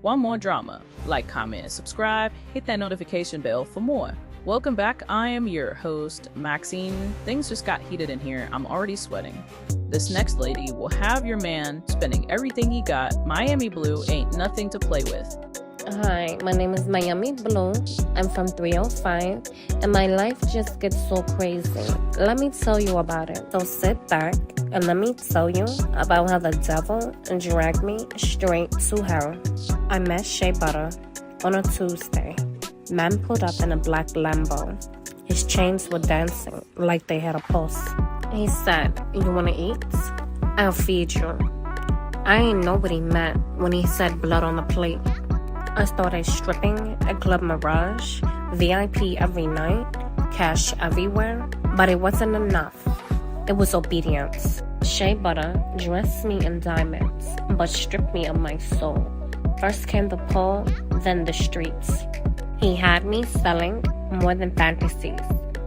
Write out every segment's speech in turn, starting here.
want more drama? Like, comment, subscribe, hit that notification bell for more. Welcome back. I am your host, Maxine. Things just got heated in here. I'm already sweating. This next lady will have your man spending everything he got. Miami Blue ain't nothing to play with. Hi, my name is Miami Blue. I'm from 305, and my life just gets so crazy. Let me tell you about it. So sit back and let me tell you about how the devil dragged me straight to hell. I met Shea Butter on a Tuesday. Man pulled up in a black Lambo. His chains were dancing like they had a pulse. He said, "You wanna eat? I'll feed you." I ain't know what he meant when he said blood on the plate. I started stripping at Club Mirage, VIP every night, cash everywhere, but it wasn't enough. It was obedience. Shea Butter dressed me in diamonds, but stripped me of my soul. First came the pole, then the streets. He had me selling more than fantasies.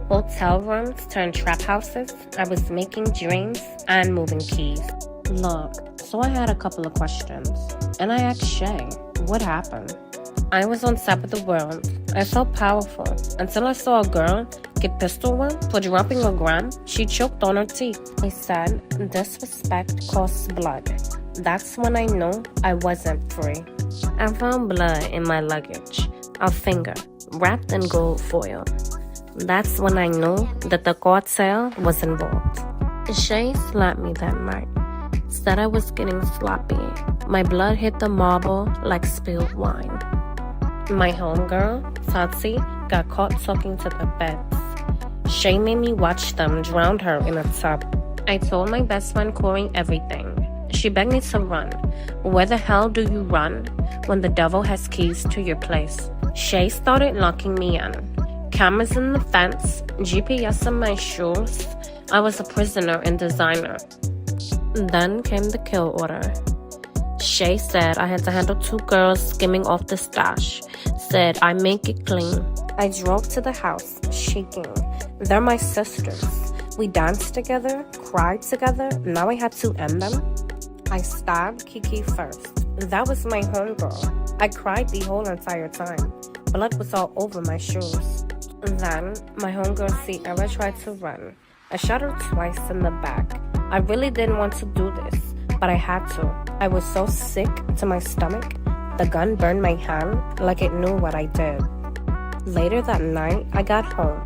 Hotel rooms turned trap houses. I was making dreams and moving keys. Look, so I had a couple of questions, and I asked Shea, what happened? I was on top of the world. I felt powerful until I saw a girl get pistol whipped for dropping a gram. She choked on her teeth. He said, disrespect costs blood. That's when I knew I wasn't free. I found blood in my luggage, a finger wrapped in gold foil. That's when I knew that the cartel was involved. Shea slapped me that night. Said I was getting sloppy. My blood hit the marble like spilled wine. My homegirl, Tati, got caught talking to the beds. Shea made me watch them drown her in a tub. I told my best friend Corey everything. She begged me to run. Where the hell do you run when the devil has keys to your place? Shea started locking me in. Cameras in the fence, GPS in my shoes. I was a prisoner in designer. Then came the kill order. Shea said I had to handle 2 girls skimming off the stash. Said I make it clean. I drove to the house, shaking. They're my sisters. We danced together, cried together. Now I had to end them. I stabbed Kiki first. That was my homegirl. I cried the whole entire time. Blood was all over my shoes. Then my homegirl Sierra tried to run. I shot her twice in the back. I really didn't want to do this, but I had to. I was so sick to my stomach. The gun burned my hand like it knew what I did. Later that night, I got home.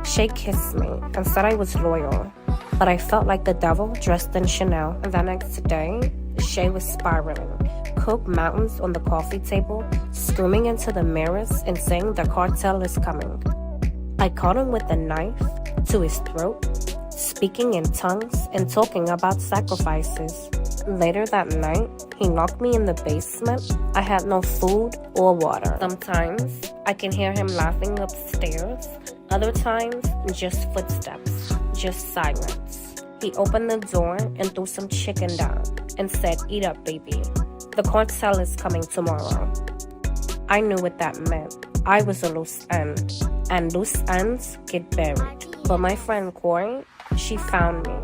Shea kissed me and said I was loyal, but I felt like the devil dressed in Chanel. The next day, Shea was spiraling. Coke mountains on the coffee table, screaming into the mirrors and saying the cartel is coming. I caught him with a knife to his throat, speaking in tongues and talking about sacrifices. Later that night, he locked me in the basement. I had no food or water. Sometimes, I can hear him laughing upstairs. Other times, just footsteps, just silence. He opened the door and threw some chicken down and said, "Eat up, baby. The cartel is coming tomorrow." I knew what that meant. I was a loose end, and loose ends get buried. But my friend Corey, she found me.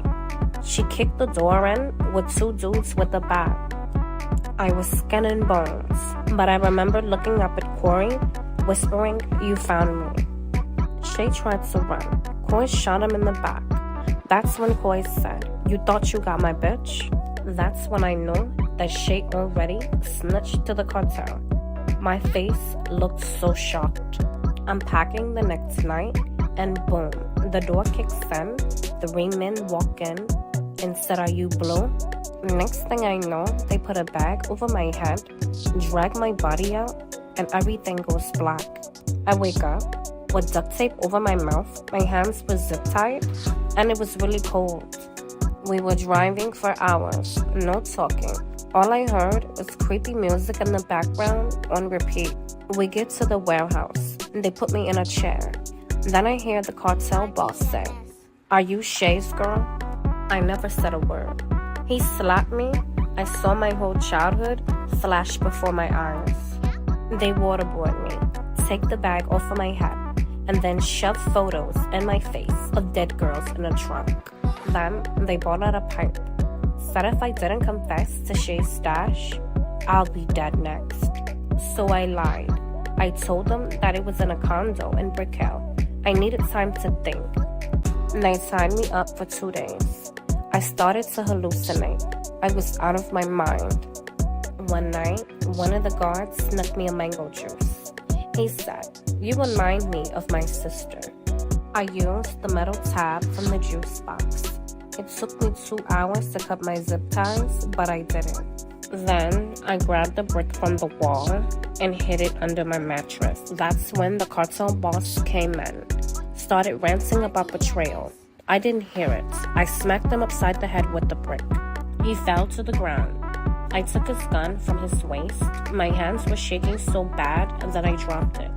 She kicked the door in with 2 dudes with a bat. I was skin and bones, but I remember looking up at Corey, whispering, "You found me." Shea tried to run. Corey shot him in the back. That's when Corey said, "You thought you got my bitch?" That's when I knew that Shea already snitched to the cartel. My face looked so shocked. I'm packing the next night, and boom, the door kicks in. 3 men walk in and said, "Are you blue?" Next thing I know, they put a bag over my head, drag my body out, and everything goes black. I wake up with duct tape over my mouth. My hands were zip tied, and it was really cold. We were driving for hours, no talking. All I heard was creepy music in the background on repeat. We get to the warehouse. They put me in a chair. Then I hear the cartel boss say, "Are you Shea's girl?" I never said a word. He slapped me. I saw my whole childhood flash before my eyes. They waterboard me, take the bag off of my head, and then shove photos in my face of dead girls in a trunk. Then they brought out a pipe. Said if I didn't confess to Shea's stash, I'll be dead next. So I lied. I told them that it was in a condo in Brick Hill. I needed time to think. And they tied me up for 2 days. I started to hallucinate. I was out of my mind. One night, one of the guards snuck me a mango juice. He said, "You remind me of my sister." I used the metal tab from the juice box. It took me 2 hours to cut my zip ties, but I didn't. Then I grabbed the brick from the wall and hid it under my mattress. That's when the cartel boss came in, started ranting about betrayal. I didn't hear it. I smacked him upside the head with the brick. He fell to the ground. I took his gun from his waist. My hands were shaking so bad that I dropped it.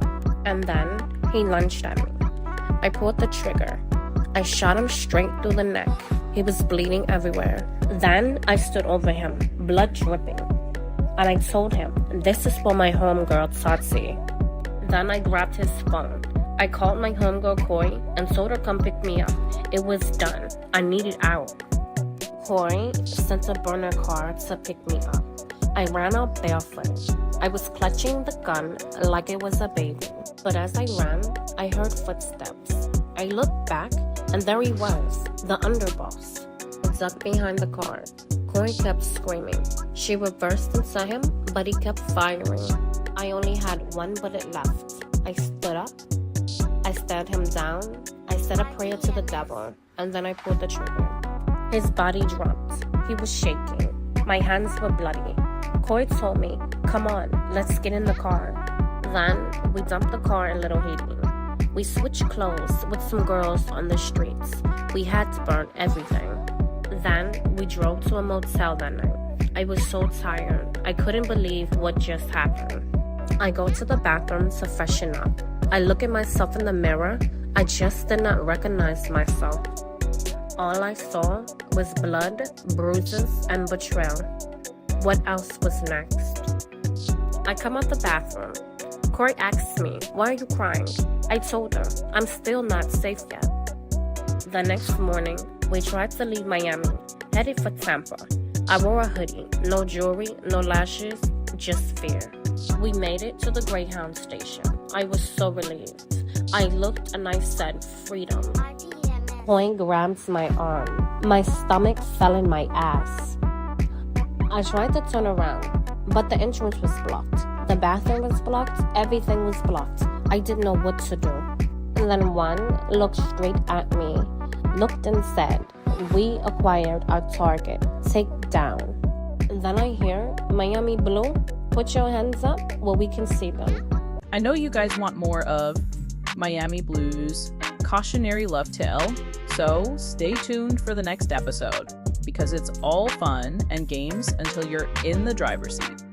And then he lunged at me. I pulled the trigger. I shot him straight through the neck. He was bleeding everywhere. Then I stood over him, blood dripping. And I told him, "This is for my homegirl, Tati." Then I grabbed his phone. I called my homegirl, Corey, and told her come pick me up. It was done. I needed out. Corey sent a burner car to pick me up. I ran out barefoot. I was clutching the gun like it was a baby. But as I ran, I heard footsteps. I looked back, and there he was, the underboss, ducked behind the car. Corey kept screaming. She reversed into him, but he kept firing. I only had 1 bullet left. I stood up. I stared him down. I said a prayer to the devil, and then I pulled the trigger. His body dropped. He was shaking. My hands were bloody. Corey told me, "Come on, let's get in the car." Then we dumped the car in Little Haiti. We switched clothes with some girls on the streets. We had to burn everything. Then we drove to a motel that night. I was so tired. I couldn't believe what just happened. I go to the bathroom to freshen up. I look at myself in the mirror. I just did not recognize myself. All I saw was blood, bruises, and betrayal. What else was next? I come out the bathroom. Corey asks me, "Why are you crying?" I told her, "I'm still not safe yet." The next morning, we tried to leave Miami, headed for Tampa. I wore a hoodie, no jewelry, no lashes, just fear. We made it to the Greyhound station. I was so relieved. I looked and I said, "Freedom." Corey grabbed my arm. My stomach fell in my ass. I tried to turn around, but the entrance was blocked. The bathroom was blocked. Everything was blocked. I didn't know what to do. And then one looked straight at me, looked and said, "We acquired our target. Take down." And then I hear, "Miami Blue, put your hands up where we can see them." I know you guys want more of Miami Blue's cautionary love tale, so stay tuned for the next episode because it's all fun and games until you're in the driver's seat.